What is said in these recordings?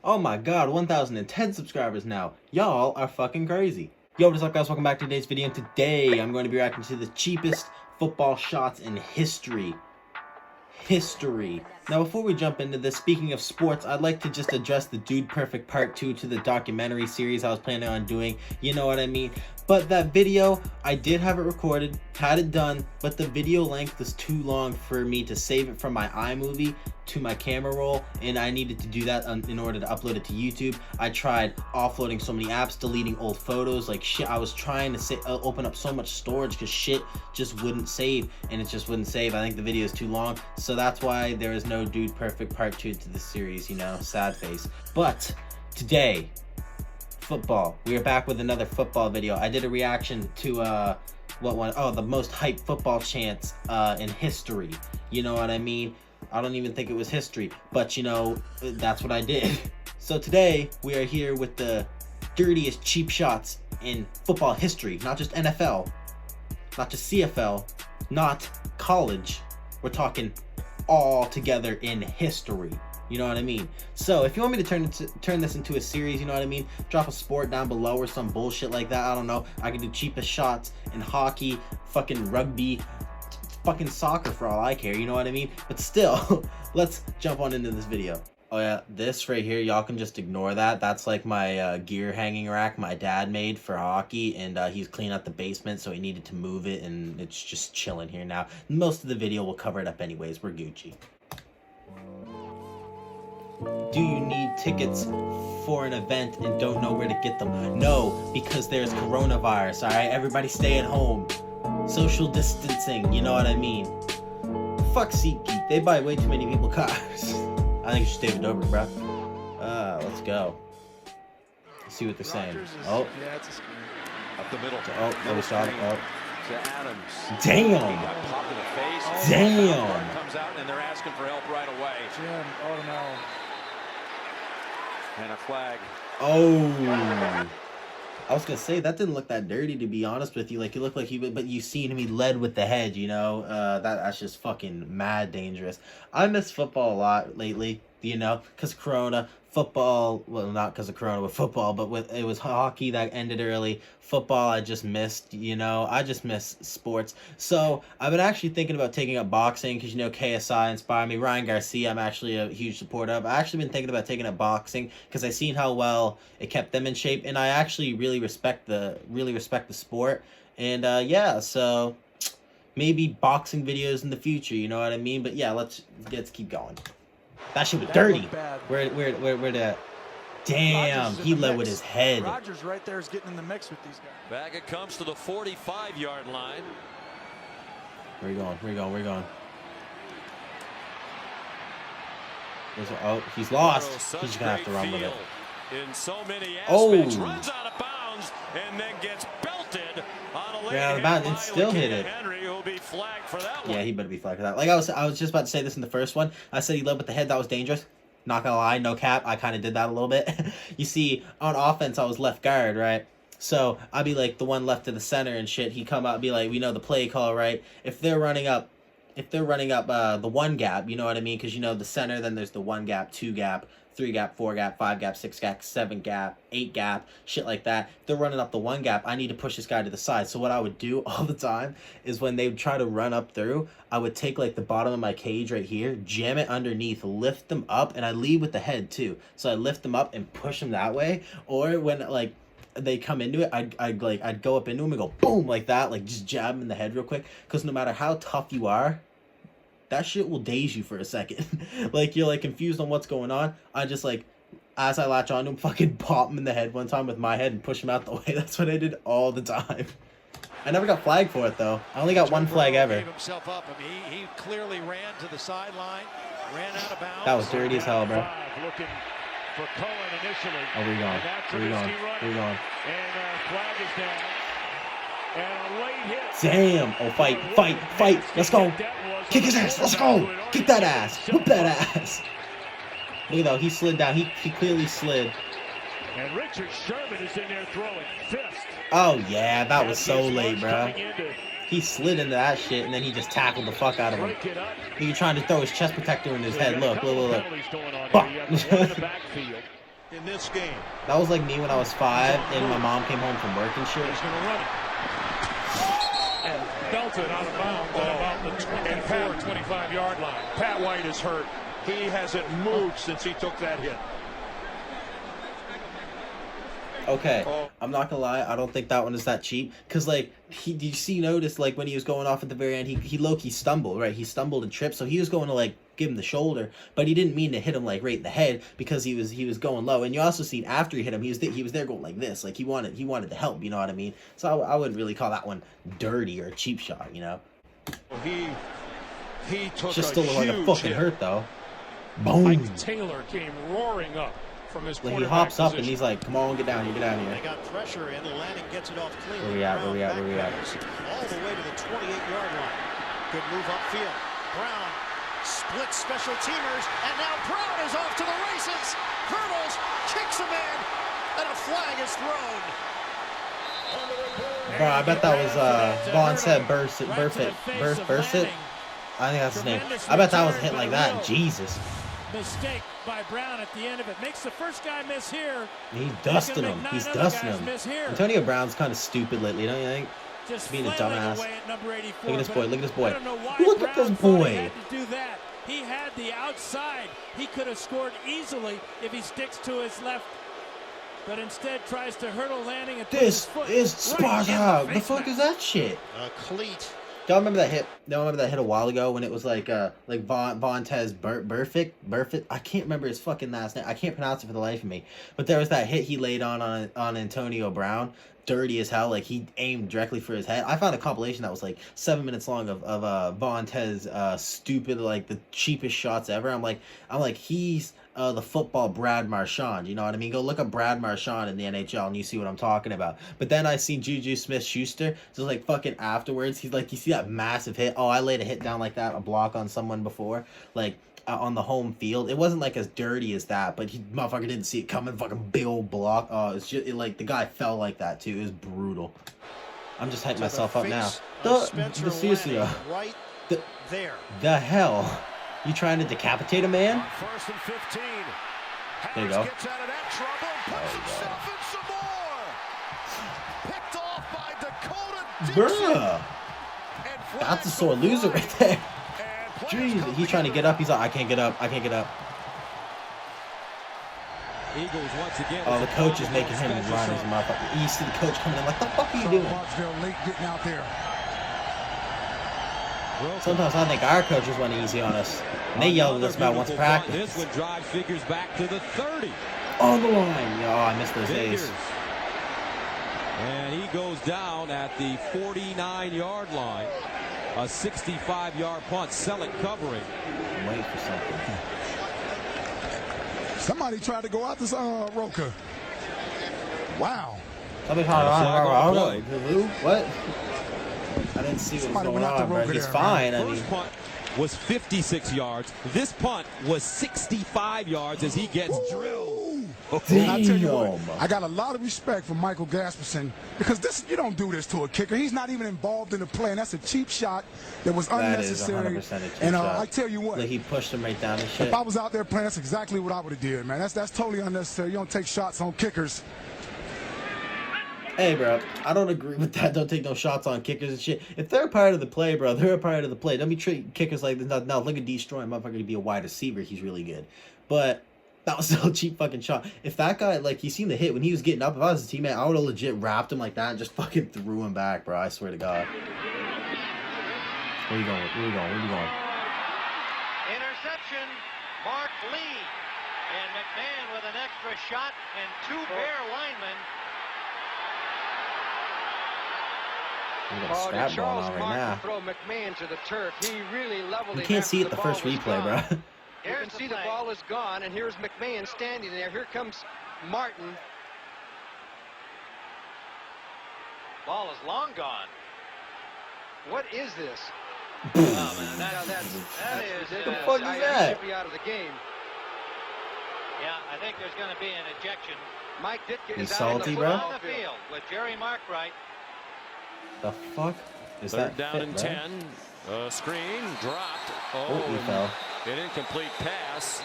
Oh my god, 1,010 subscribers now. Y'all are fucking crazy. Yo, what's up guys? Welcome back to today's video, and today I'm going to be reacting to the cheapest football shots in history. Now, before we jump into this, speaking of sports, I'd like to just address the Dude Perfect Part 2 to the documentary series I was planning on doing. You know what I mean? But that video, I did have it recorded, had it done, but the video length was too long for me to save it from my iMovie to my camera roll, and I needed to do that in order to upload it to YouTube. I tried offloading so many apps, deleting old photos, like shit. I was trying to open up so much storage because shit just wouldn't save, and it just wouldn't save. I think the video is too long, so that's why there is no Dude Perfect Part 2 to this series, you know, sad face. But today, football. We are back with another football video. I did a reaction to what one? Oh, the most hyped football chants in history. You know what I mean? I don't even think it was history, but you know, that's what I did. So today we are here with the dirtiest cheap shots in football history. Not just NFL, not just CFL, not college. We're talking all together in history. You know what I mean? So if you want me to turn this into a series, you know what I mean? Drop a sport down below or some bullshit like that. I don't know. I can do cheapest shots in hockey, fucking rugby, fucking soccer for all I care. You know what I mean? But still, let's jump on into this video. Oh yeah, this right here, y'all can just ignore that. That's like my gear hanging rack my dad made for hockey, and he's cleaning out the basement, so he needed to move it, and it's just chilling here now. Most of the video will cover it up anyways. We're Gucci. Do you need tickets for an event and don't know where to get them? No, because there's coronavirus, alright? Everybody stay at home. Social distancing, you know what I mean? Fuck SeatGeek, they buy way too many people cars. I think you should stay with Dover, bro. Let's go. Let's see what they're saying. Oh. Yeah, it's a screen. Up the middle. Oh, we saw it. Oh. To Adams. Damn. He got popped in the face. Damn. Comes out and they're asking for help right away. Jim, oh no. And a flag. Oh. I was gonna say that didn't look that dirty, to be honest with you. Like, it looked like but you seen him, he led with the head, you know. That's just fucking mad dangerous. I miss football a lot lately, you know, because Corona. Football, well, not because of Corona with football, but it was hockey that ended early. Football, I just missed, you know. I just miss sports. So I've been actually thinking about taking up boxing because, you know, KSI inspired me. Ryan Garcia, I'm actually a huge supporter of. I actually been thinking about taking up boxing because I seen how well it kept them in shape, and I actually really respect the sport. And yeah, so maybe boxing videos in the future, you know what I mean? But yeah, let's keep going. That shit was dirty. Where the damn, he led with his head. Rodgers right there is getting in the mix with these guys. Back it comes to the 45-yard line. Where you going? Where you going? Where you going? Oh, he's lost. He's gonna have to run with it. In so many aspects, runs out of bounds and then gets belted on a late out of bounds and still hit it. Henry will be flagged for that one. Yeah, he better be flagged for that. Like I was just about to say this in the first one. I said he led with the head. That was dangerous. Not gonna lie, no cap. I kind of did that a little bit. You see, on offense, I was left guard, right? So I'd be like the one left to the center and shit. He come out and be like, we know the play call, right? If they're running up the one gap, you know what I mean? Because you know the center, then there's the one gap, two gap, 3 gap, 4 gap, 5 gap, 6 gap, 7 gap, 8 gap, shit like that. If they're running up the one gap, I need to push this guy to the side. So what I would do all the time is when they would try to run up through, I would take like the bottom of my cage right here, jam it underneath, lift them up, and I lead with the head too. So I lift them up and push them that way. Or when like they come into it, I'd go up into them and go boom like that, like just jab them in the head real quick. Because no matter how tough you are, that shit will daze you for a second. Like, you're, like, confused on what's going on. I just, like, as I latch onto him, fucking pop him in the head one time with my head and push him out the way. That's what I did all the time. I never got flagged for it, though. I only got one flag ever. Himself up. I mean, he clearly ran to the sideline, ran out of bounds. That was dirty as hell, bro. Looking for Cohen initially. Oh, where you going? Where you going? Where you going? And flag is down. And a late hit. Damn. Oh, fight. Let's go. Kick his ass. Let's go. Kick that ass. Whoop that ass. Look at that. He slid down. He clearly slid. And Richard Sherman is in there throwing fist. Oh, yeah. That was so late, bro. He slid into that shit, and then he just tackled the fuck out of him. He was trying to throw his chest protector in his head. Look. in this game. That was like me when I was 5 and my mom came home from work and shit. He's going to run it. And belted out of bounds at about the 25-yard line. Pat White is hurt. He hasn't moved since he took that hit. Okay, I'm not gonna lie, I don't think that one is that cheap. Cause like notice like when he was going off at the very end, he low-key stumbled, right? He stumbled and tripped, so he was going to like give him the shoulder, but he didn't mean to hit him like right in the head because he was going low. And you also seen after he hit him, he was there going like this, like he wanted to help, you know what I mean? So I wouldn't really call that one dirty or a cheap shot, you know? He took Just still like a fucking hurt though. Mike Boom. Taylor came roaring up from his Like he quarterback hops up position. and he's like, "Come on, get down here, get down They here." got pressure and Lanning gets it off clean. Where we at? Where we at? Where we at? All the way to the 28-yard line. Good move upfield. Brown splits special teamers, and now Brown is off to the races. Hurdles, kicks a man, and a flag is thrown. Bro, I bet that was Vaughn said Bursit. I think that's his name. I bet that was a hit like that. Jesus. Mistake by Brown at the end of it. Makes the first guy miss here. He's dusting him. He's dusting him. Antonio Brown's kind of stupid lately, don't you think? Just being a dumbass. away at number 84, Look at this boy. Look at this boy. I don't know why Look at Brown this thought he boy. had to do that. He had the outside. He could have scored easily if he sticks to his left, but instead tries to hurdle Lanning and puts his This foot is right in Sparta. the The face fuck mask. is that shit? Cleat. Y'all remember that hit? Y'all remember that hit a while ago when it was like Vontez Burfict? I can't remember his fucking last name. I can't pronounce it for the life of me. But there was that hit he laid on Antonio Brown. Dirty as hell. Like he aimed directly for his head. I found a compilation that was like 7 minutes long of Vontez stupid, like the cheapest shots ever. I'm like he's the football Brad Marchand, you know what I mean? Go look up Brad Marchand in the NHL and you see what I'm talking about. But then I seen Juju Smith-Schuster, so like fucking afterwards, he's like, you see that massive hit? Oh, I laid a hit down like that, a block on someone before, like on the home field. It wasn't like as dirty as that, but he motherfucker didn't see it coming, fucking big old block. Oh, it's just like the guy fell like that too. It was brutal. I'm just hyping myself up now. Seriously, Right there. the hell? You trying to decapitate a man? First and 15. There you go. Gets out of that trouble. Puts himself in some more. Picked off by Dakota Dixon. Bruh. That's a sore loser right there. Jeez, he's trying to get up. He's like, I can't get up. I can't get up. Eagles once again. Oh, the coach is making him run his motherfucker. You see the coach coming in like, the fuck are you doing? Marksville late getting out there. Sometimes I think our coaches went easy on us. And they yelled at us about once practice. This one drives figures back to the 30. On the line. Oh, I missed those days. Figures. And he goes down at the 49-yard line. A 65-yard punt. Selleck covering. I'm waiting for something. Somebody tried to go out this Roka. Wow. Somebody tried to who? What? I didn't see what was going on, but he's fine. I mean, First punt was 56 yards. This punt was 65 yards as he gets drilled. And I tell you what, I got a lot of respect for Michael Gasperson because you don't do this to a kicker. He's not even involved in the play, and that's a cheap shot that was unnecessary. That is 100% a cheap and shot. I tell you what, like he pushed him right down and shit. if I was out there playing, that's exactly what I would have did, man. That's totally unnecessary. You don't take shots on kickers. Hey, bro, I don't agree with that. Don't take no shots on kickers and shit. If they're a part of the play, bro, they're a part of the play. Don't be treating kickers like this. Now, look at Destroy. Motherfucker to be a wide receiver. He's really good. But that was still a cheap fucking shot. If that guy, like, you seen the hit when he was getting up, if I was his teammate, I would have legit wrapped him like that and just fucking threw him back, bro. I swear to God. Where you going? Where you going? Where you going? Interception, Mark Lee. And McMahon with an extra shot and two Bear linemen. We got a scrap going on right now. Throw McMahon to the turf. He really leveled You him can't after see it the ball first was replay, gone. bro. You can see the ball is gone, and here's McMahon standing there. Here comes Martin. Ball is long gone. What is this? Oh, man, Now that is. the fuck is that? Should be out of the game. Yeah, I think there's going to be an ejection. Mike Ditka He's is out on the salty, bro? On the field with Jerry Markwright. The fuck is Third that? down fit, and bro? 10. Screen dropped. Oh, he fell. An incomplete pass.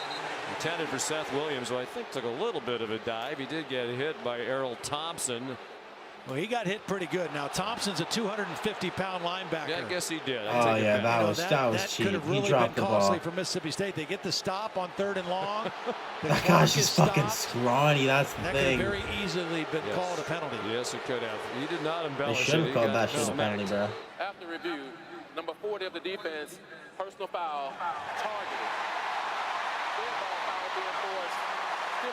Intended for Seth Williams, who I think took a little bit of a dive. He did get hit by Errol Thompson. Well, he got hit pretty good. Now Thompson's a 250-pound linebacker. Yeah, I guess he did. Oh yeah, that was cheap. Could have really He dropped been the costly ball. for Mississippi State. They get the stop on 3rd and long. That guy's just fucking scrawny. That's the that thing. could have very easily been called a penalty. Yes, it could have. He did not They embellish it. should have He called got that shit a smacked. penalty, bro. After review, number 40 of the defense, personal foul, targeted. Dead ball foul being forced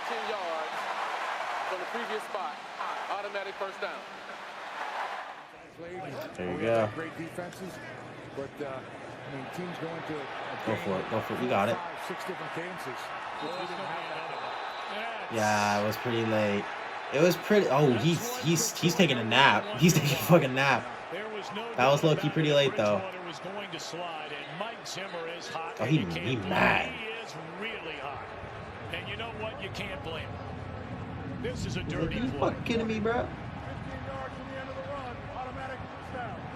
15 yards from the previous spot. Automatic first down. There you go. Great defenses, but I mean, teams go into Go for it. Go for it. You got it. 6 different cadences. Yeah, it was pretty late. It was pretty. Oh, he's taking a nap. He's taking a fucking nap. That was low key pretty late though. Oh, he mad. He is really hot. And you know what? You can't blame him. This is a dirty Are you play. fucking kidding me, bro?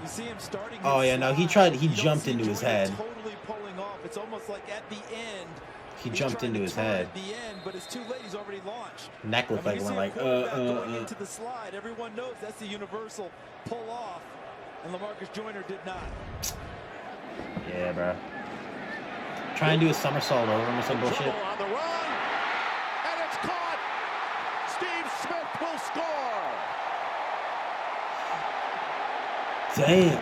You see him starting. Oh yeah, no, he jumped into his head. Totally pulling off. It's almost like at the end. He jumped into his head. At the end, but it's too late. He's already launched. Neck looked like it went like going into the slide. Everyone knows that's the universal pull off, and LaMarcus Joyner did not. Yeah, bro. Try and do a somersault over him or some bullshit. On the run, and it's caught. Steve Smith will score. Damn.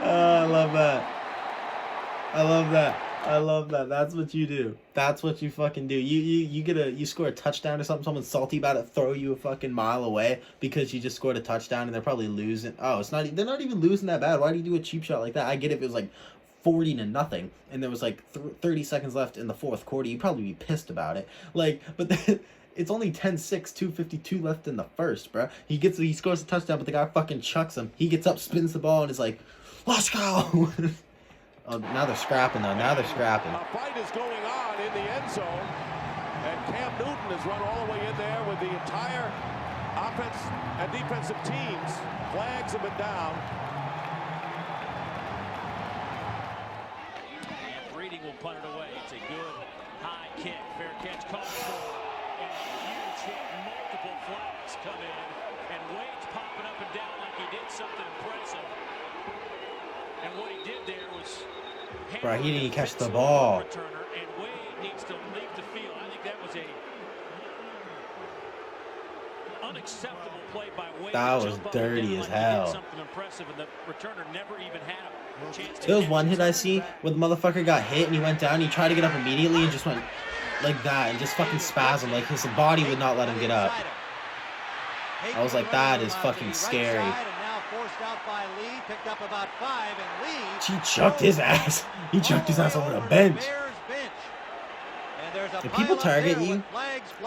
Oh, I love that. I love that. I love that. That's what you do. That's what you fucking do. You score a touchdown or something. Someone's salty about it. Throw you a fucking mile away because you just scored a touchdown and they're probably losing. Oh, it's not. They're not even losing that bad. Why do you do a cheap shot like that? I get it if it was like 40-0 and there was like 30 seconds left in the fourth quarter. You'd probably be pissed about it. Like, but then, it's only 10-6, 2:52 left in the first, bro. He scores a touchdown, but the guy fucking chucks him. He gets up, spins the ball, and is like, "Let's go." Oh, now they're scrapping though. Now they're scrapping. A fight is going on in the end zone, and Cam Newton has run all the way in there with the entire offense and defensive teams. Flags have been down. Breeding will punt it away. It's a good high kick. Fair catch called for. And a huge hit. Multiple flags come in. And Wade's popping up and down like he did something impressive. And what he did there was... Bro, he didn't catch the ball. And Wade needs to leave the field. I think that was a unacceptable play by Wade. That was dirty as hell. Something impressive, and the returner never even had a chance to. There was one hit I see where the motherfucker got hit and he went down. He tried to get up immediately and just went like that and just fucking spasmed. Like his body would not let him get up. I was like, that is fucking scary. Forced out by Lee, picked up about 5, and Lee... He chucked his ass. He chucked his ass over the bench. If people target you,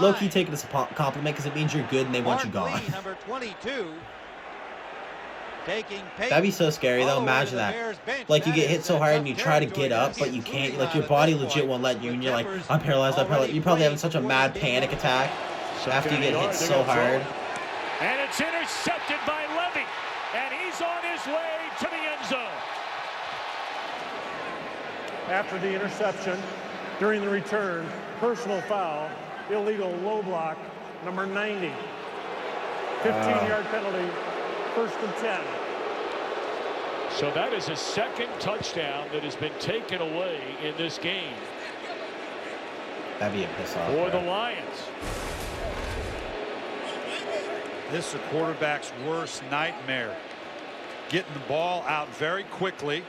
low-key take it as a compliment because it means you're good and they want you gone. Number 22. That'd be so scary though. Imagine that. Like you get hit so hard and you try to get up, but you can't. Like your body legit won't let you, and you're like, I'm paralyzed. I'm paralyzed. You're probably having such a mad panic attack after you get hit so hard. And it's intercepted by Levy. And he's on his way to the end zone. After the interception, during the return, personal foul, illegal low block, number 90. 15-yard penalty, 1st and 10. So that is a second touchdown that has been taken away in this game. That'd be a piss off. For the Lions. This is a quarterback's worst nightmare. Getting the ball out very quickly.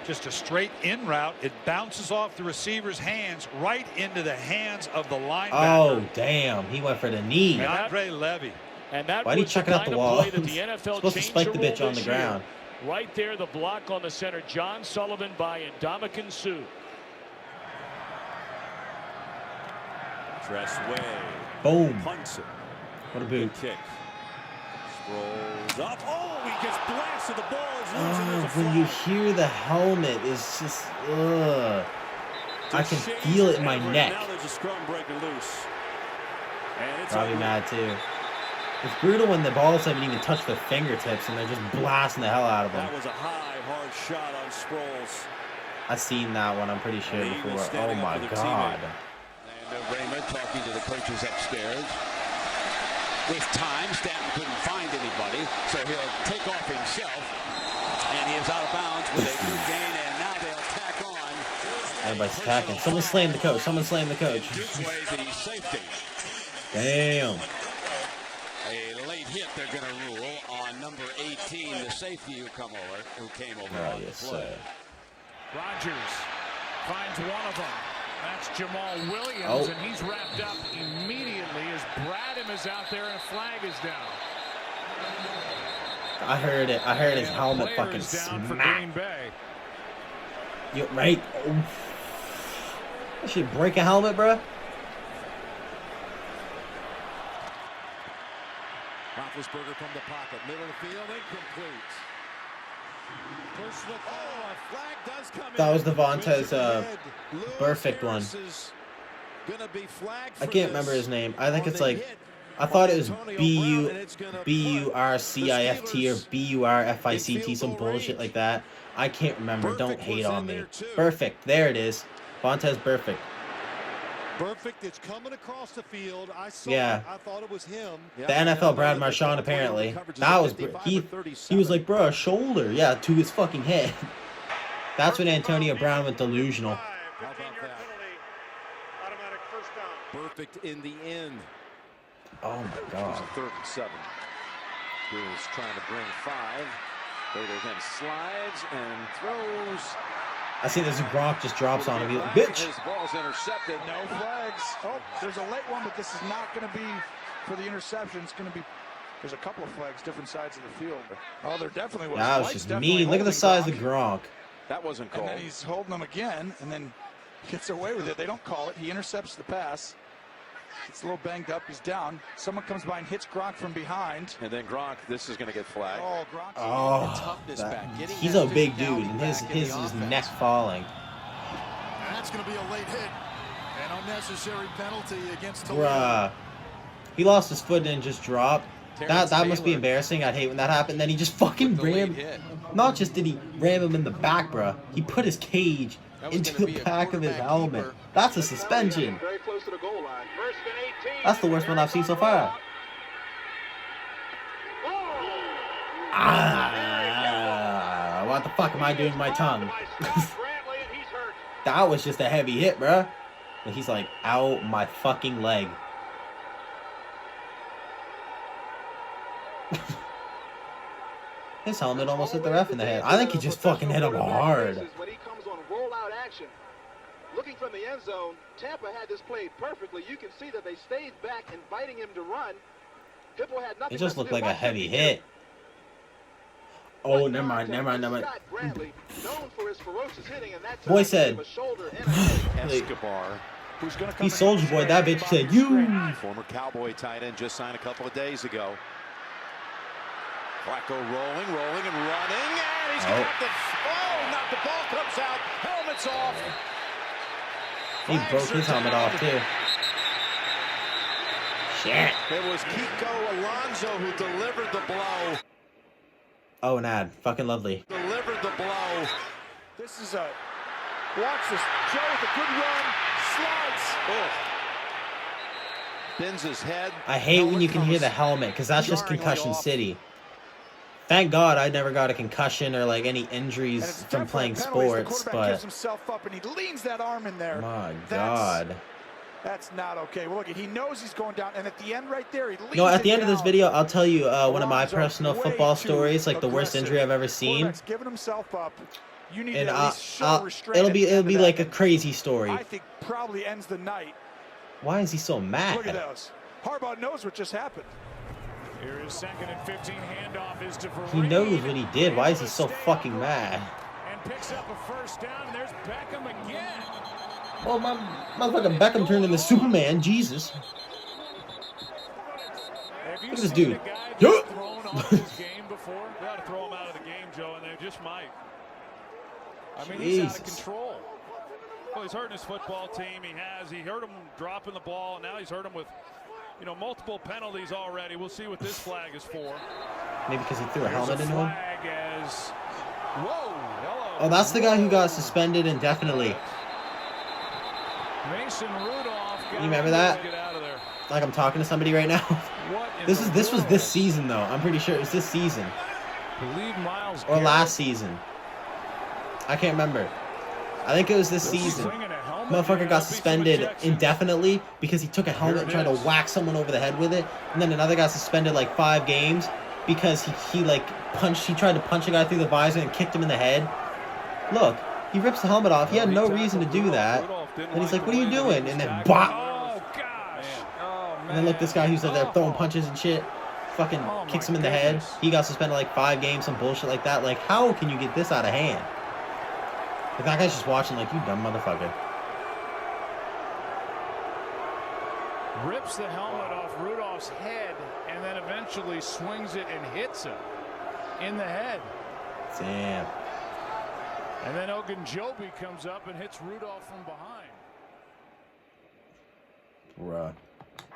Just a straight in route. It bounces off the receiver's hands right into the hands of the linebacker. Oh, damn. He went for the knee. Andre Levy. And that Why'd he was chuck the it out the kind of wall? play that the NFL Supposed to spike the bitch on the ground. Right there, the block on the center. John Sullivan by Ndamukong Suh. Tressway. Boom. Punts it. What a boot. Kick. Scrolls up. Oh, he gets blasted. The ball is loose. Oh, when you hear the helmet, it's just, ugh. I can feel it in my neck. Now there's a scrum breaking loose. And it's Probably mad too. It's brutal when the balls haven't even touched their fingertips and they're just blasting the hell out of them. That was a high, hard shot on Sproles. I've seen that one, I'm pretty sure, before. Oh my god. And Raymond talking to the coaches upstairs. With time, Stanton couldn't find anybody, so he'll take off himself. And he is out of bounds with a good gain, and now they'll tack on. Everybody's attacking. Someone slammed the coach. Someone slammed the coach. The safety. Damn. A late hit they're going to rule on number 18, the safety who came over on the play. Rogers finds one of them. That's Jamal Williams, and he's wrapped up immediately as Bradham is out there and a flag is down. I heard it. I heard his helmet fucking smack. You right? Oh. That should break a helmet, bro. Roethlisberger from the pocket, middle of the field, incomplete. Personal foul, a flag does come in. That was Devontae's perfect one. I can't remember his name. I think it's like, I thought it was B-U-R-C-I-F-T or B-U-R-F-I-C-T, some bullshit like that. I can't remember. Don't hate on me. Perfect. There it is. Vontae's perfect. Perfect. It's coming across the field. I saw yeah. I thought it was him. The NFL Brad Marchand apparently. That was he was like, bro, a shoulder. Yeah, to his fucking head. That's when Antonio Brown went delusional. How about that? Automatic first down. Perfect in the end. Oh my god. It was a 3rd and 7. Bills trying to bring 5. Bader then slides and throws. I see there's a Gronk just drops on him. Like, bitch. His ball's intercepted. No flags. Oh, there's a late one, but this is not going to be for the interception. It's going to be. There's a couple of flags, different sides of the field. Oh, there definitely was. That was just mean. Look at the size of Gronk. That wasn't called. And then he's holding them again, and then gets away with it. They don't call it. He intercepts the pass. It's a little banged up. He's down. Someone comes by and hits Gronk from behind. And then Gronk, this is going to get flagged. Oh, Gronk. Oh, he's a big dude, and his neck falling. And that's going to be a late hit. An unnecessary penalty against Toledo. Bruh. He lost his foot and just dropped. That must be embarrassing. I'd hate when that happened. Then he just fucking rammed. Not just did he ram him in the back, bruh. He put his cage into the back of his helmet. That's a suspension. Very close to the goal line. First and 18. That's the worst one I've seen so far. Ah, what the fuck am I doing with my tongue? That was just a heavy hit, bruh. And he's like, ow, my fucking leg. His helmet almost hit the ref in the head. I think he just fucking hit him hard. When he comes on rollout action, looking from the end zone, Tampa had this played perfectly. You can see that they stayed back, inviting him to run. Hippo had nothing. It just looked like a heavy hit. Oh, never mind. Boy said, he Soldier Boy. That bitch said, you. Former Cowboy tight end just signed a couple of days ago. Flacco rolling, and running, and he's going to have to. Not the ball comes out. Helmet's off. He broke his helmet off too. Shit. It was Kiko Alonso who delivered the blow. Oh, an ad. Fucking lovely. Delivered the blow. This is a. Watch this. Joe with a good run. Slides. Oh. Bends his head. I hate when you can hear the helmet because that's just concussion city. Thank God I never got a concussion or like any injuries from playing sports, but gives himself up and he leans that arm in there. My God. That's not okay. Well, look, he knows he's going down, and at the end right there, he leans at the end of this video, I'll tell you one of my personal football stories, like the worst injury I've ever seen. Giving himself up. You need and to at least show restraint. It'll be like a crazy story. I think probably ends the night. Why is he so mad? Look at those. Harbaugh knows what just happened. Here is 2nd and 15. Handoff is to Vereen. He knows what he did. Why is he so fucking mad? And picks up a first down. And there's Beckham again. Well, my motherfucking Beckham turned into Superman. Jesus. Look at this dude. Thrown off this game before. They ought to throw him out of the game, Joe, and they just might. I mean, he's out of control. Well, he's hurting his football team. He hurt him dropping the ball, and now he's hurt him with, multiple penalties already. We'll see what this flag is for. Maybe because he threw a helmet into him. Flag as, whoa, hello. Oh, that's the guy who got suspended indefinitely. Mason Rudolph. You remember that? Get out of there. Like I'm talking to somebody right now. This was this season though. I'm pretty sure it was this season. Believe Miles or last season. I can't remember. I think it was this season. Motherfucker got suspended indefinitely because he took a helmet and tried to whack someone over the head with it. And then another got suspended like 5 games because he tried to punch a guy through the visor and kicked him in the head. Look, he rips the helmet off. He had no reason to do that. And he's like, what are you doing? And then bop! And then look, this guy who's there throwing punches and shit, fucking kicks him in the head. He got suspended like 5 games, some bullshit like that. Like, how can you get this out of hand? Like, that guy's just watching like, you dumb motherfucker. Rips the helmet off Rudolph's head and then eventually swings it and hits him in the head. Damn. And then Ogunjobi comes up and hits Rudolph from behind. Bruh.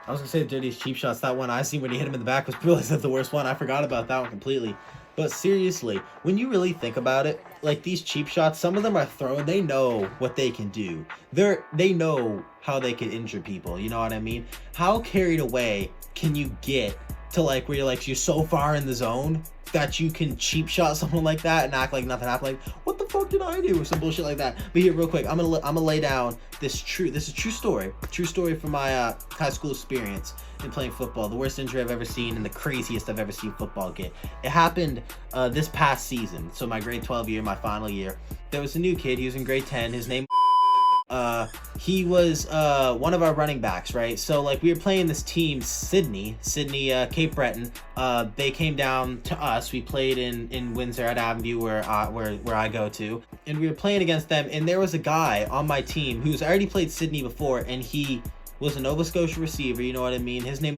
I was gonna say the dirtiest cheap shots. That one I seen when he hit him in the back was probably the worst one. I forgot about that one completely. But seriously, when you really think about it, like these cheap shots, some of them are thrown. They know what they can do. They know how they can injure people. You know what I mean? How carried away can you get to like where you're so far in the zone that you can cheap shot someone like that and act like nothing happened? Like, what the fuck did I do? Or some bullshit like that. But here, real quick, I'm gonna lay down this is true story from my high school experience in playing football. The worst injury I've ever seen and the craziest I've ever seen football get. It happened this past season. So my grade 12 year, my final year. There was a new kid. He was in grade 10. His name he was one of our running backs, right? So like we were playing this team, Sydney, Cape Breton. They came down to us. We played in Windsor at Avenue where I go to, and we were playing against them. And there was a guy on my team who's already played Sydney before, and he was a Nova Scotia receiver. You know what I mean? His name.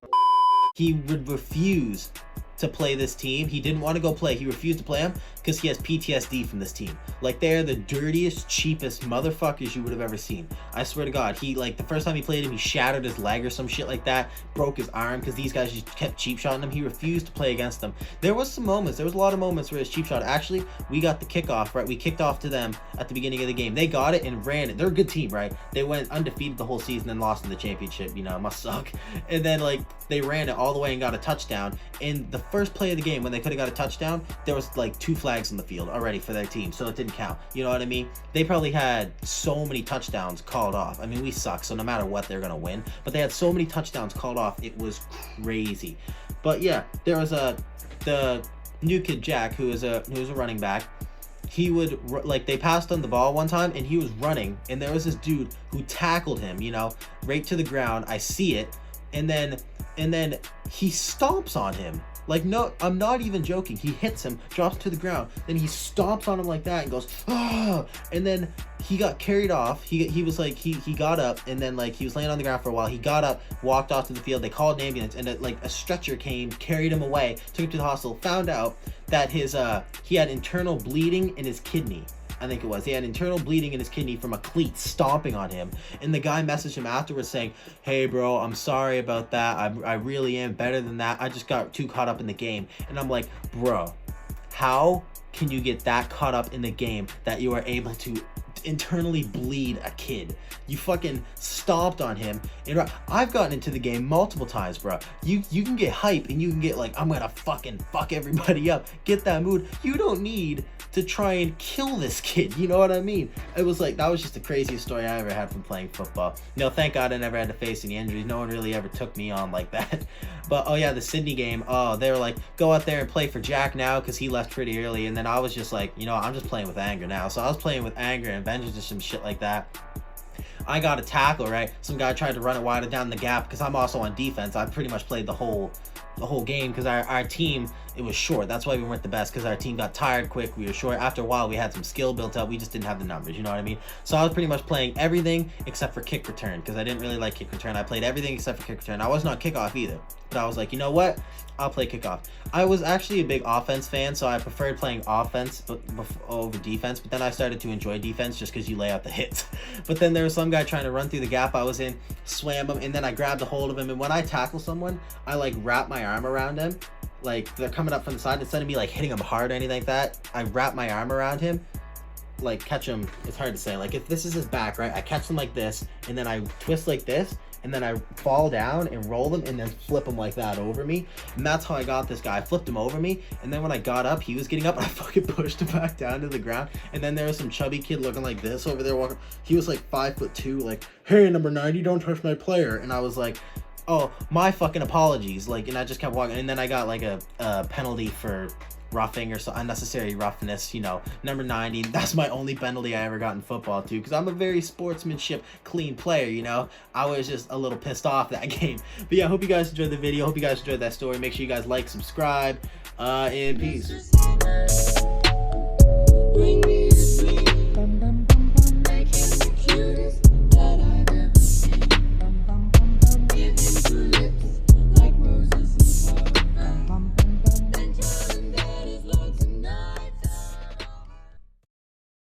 He would refuse to play this team. He didn't want to go play. He refused to play him because he has PTSD from this team. Like, they're the dirtiest, cheapest motherfuckers you would have ever seen. I swear to God. He, like, the first time he played him, he shattered his leg or some shit like that, broke his arm because these guys just kept cheap shotting him. He refused to play against them. There was a lot of moments where his cheap shot. Actually, we got the kickoff, right? We kicked off to them at the beginning of the game. They got it and ran it. They're a good team, right? They went undefeated the whole season and lost in the championship. You know, it must suck. And then, like, they ran it all the way and got a touchdown. In the first play of the game, when they could have got a touchdown, there was like 2 flags on the field already for their team, so it didn't count. You know what I mean? They probably had so many touchdowns called off. I mean, we suck, so no matter what, they're gonna win. But they had so many touchdowns called off, it was crazy. But yeah, there was the new kid Jack, who was a running back. He would, like, they passed on the ball one time and he was running, and there was this dude who tackled him, you know, right to the ground. I see it, and then he stomps on him. Like, no, I'm not even joking. He hits him, drops to the ground, then he stomps on him like that and goes, ah! And then he got carried off. He was like, he got up, and then like he was laying on the ground for a while. He got up, walked off to the field. They called an ambulance, and like a stretcher came, carried him away, took him to the hospital. Found out that he had internal bleeding in his kidney. I think it was. He had internal bleeding in his kidney from a cleat stomping on him. And the guy messaged him afterwards saying, hey, bro, I'm sorry about that. I really am better than that. I just got too caught up in the game. And I'm like, bro, how can you get that caught up in the game that you are able to internally bleed a kid? You fucking stomped on him. And I've gotten into the game multiple times, bro. You can get hype and you can get like, I'm gonna fucking fuck everybody up, get that mood. You don't need to try and kill this kid, you know what I mean? It was like, that was just the craziest story I ever had from playing football. No, thank God I never had to face any injuries. No one really ever took me on like that. But oh yeah, the Sydney game, oh, they were like, go out there and play for Jack now because he left pretty early. And then I was just like, you know, I'm just playing with anger now. So I was playing with anger and vengeance and some shit like that. I got a tackle, right? Some guy tried to run it wider down the gap because I'm also on defense. I pretty much played the whole game because our team, it was short. That's why we weren't the best, because our team got tired quick. We were short. After a while, we had some skill built up. We just didn't have the numbers, you know what I mean? So I was pretty much playing everything except for kick return because I didn't really like kick return. I played everything except for kick return. I was not kickoff either, but I was like, you know what? I'll play kickoff. I was actually a big offense fan, so I preferred playing offense over defense, but then I started to enjoy defense just because you lay out the hits. But then there was some guy trying to run through the gap I was in, swam him, and then I grabbed a hold of him, and when I tackle someone, I like wrap my arm around him. Like, they're coming up from the side, instead of me like hitting him hard or anything like that, I wrap my arm around him, like catch him, it's hard to say. Like if this is his back, right? I catch him like this, and then I twist like this, and then I fall down and roll him and then flip him like that over me. And that's how I got this guy. I flipped him over me, and then when I got up, he was getting up, and I fucking pushed him back down to the ground. And then there was some chubby kid looking like this over there walking. He was like 5'2", like, hey, number 90, don't touch my player. And I was like, oh, my fucking apologies. Like, and I just kept walking. And then I got like a penalty for roughing or so unnecessary roughness, you know, number 90. That's my only penalty I ever got in football too, because I'm a very sportsmanship clean player, you know. I was just a little pissed off that game. But yeah, I hope you guys enjoyed the video. Hope you guys enjoyed that story. Make sure you guys like, subscribe, and peace.